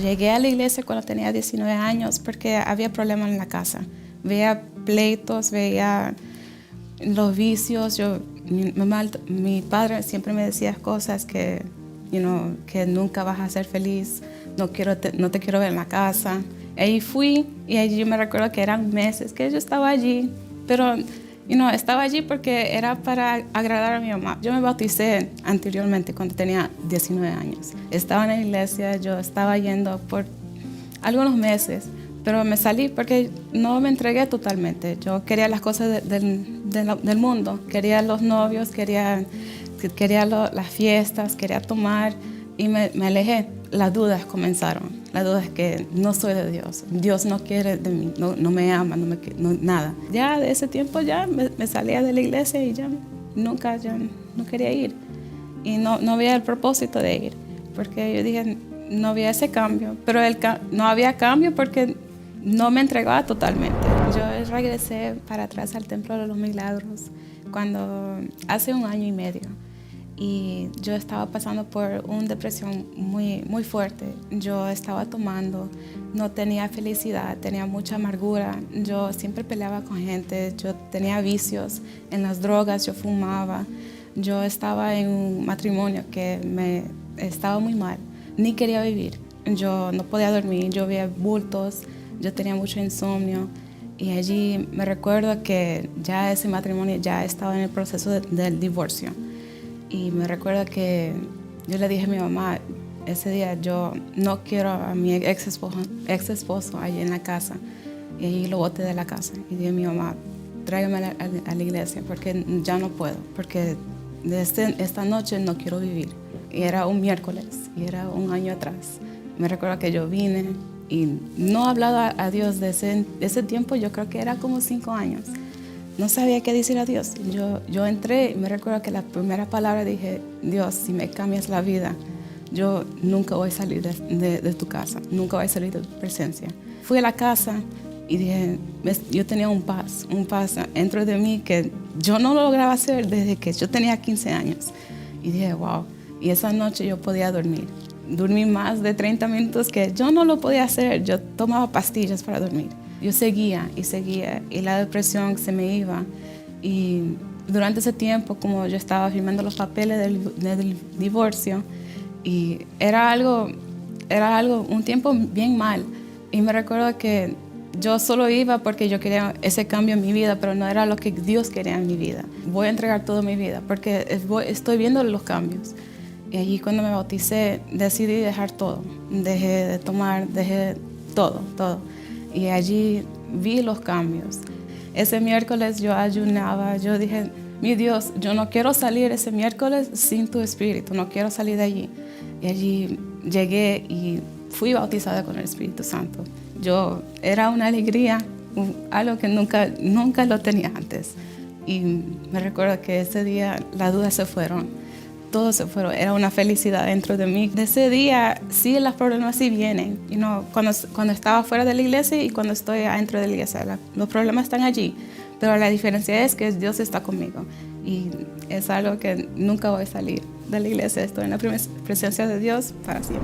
Llegué a la iglesia cuando tenía 19 años porque había problemas en la casa. Veía pleitos, veía los vicios. Mi padre siempre me decía cosas que, que nunca vas a ser feliz, no te quiero ver en la casa. Ahí fui y allí yo me recuerdo que eran meses que yo estaba allí, pero estaba allí porque era para agradar a mi mamá. Yo me bauticé anteriormente cuando tenía 19 años. Estaba en la iglesia, yo estaba yendo por algunos meses, pero me salí porque no me entregué totalmente. Yo quería las cosas del mundo, quería los novios, quería las fiestas, quería tomar y me alejé. Las dudas comenzaron, las dudas que no soy de Dios, Dios no quiere de mí, no me ama, nada. Ya de ese tiempo ya me salía de la iglesia y ya no quería ir. Y no había el propósito de ir, porque yo dije, no había ese cambio, pero no había cambio porque no me entregaba totalmente. Yo regresé para atrás al Templo de los Milagros hace 1 año y medio. Y yo estaba pasando por una depresión muy, muy fuerte. Yo estaba tomando, no tenía felicidad, tenía mucha amargura. Yo siempre peleaba con gente, yo tenía vicios en las drogas, yo fumaba. Yo estaba en un matrimonio que estaba muy mal, ni quería vivir. Yo no podía dormir, yo veía bultos, yo tenía mucho insomnio. Y allí me recuerdo que ya ese matrimonio ya estaba en el proceso del divorcio. Y me recuerdo que yo le dije a mi mamá, ese día yo no quiero a mi ex esposo allí en la casa. Y allí lo boté de la casa. Y dije a mi mamá, tráigame a la iglesia porque ya no puedo, porque esta noche no quiero vivir. Y era un miércoles, y era 1 año atrás. Me recuerdo que yo vine y no hablaba a Dios de ese tiempo, yo creo que era como 5 años. No sabía qué decir a Dios. Yo entré y me recuerdo que la primera palabra dije, Dios, si me cambias la vida, yo nunca voy a salir de tu casa, nunca voy a salir de tu presencia. Fui a la casa y dije, yo tenía un paz dentro de mí que yo no lo lograba hacer desde que yo tenía 15 años. Y dije, wow, y esa noche yo podía dormir. Dormí más de 30 minutos que yo no lo podía hacer, yo tomaba pastillas para dormir. Yo seguía y la depresión se me iba. Y durante ese tiempo, como yo estaba firmando los papeles del divorcio, y era algo, un tiempo bien mal. Y me recuerdo que yo solo iba porque yo quería ese cambio en mi vida, pero no era lo que Dios quería en mi vida. Voy a entregar toda mi vida porque estoy viendo los cambios. Y allí cuando me bauticé, decidí dejar todo. Dejé de tomar, dejé todo. Y allí vi los cambios. Ese miércoles yo ayunaba, yo dije, mi Dios, yo no quiero salir ese miércoles sin tu espíritu, no quiero salir de allí. Y allí llegué y fui bautizada con el Espíritu Santo. Era una alegría, algo que nunca lo tenía antes. Y me recuerdo que ese día las dudas se fueron. Todos se fueron, era una felicidad dentro de mí. De ese día, sí, los problemas sí vienen. Cuando estaba fuera de la iglesia y cuando estoy adentro de la iglesia, los problemas están allí. Pero la diferencia es que Dios está conmigo. Y es algo que nunca voy a salir de la iglesia. Estoy en la presencia de Dios para siempre.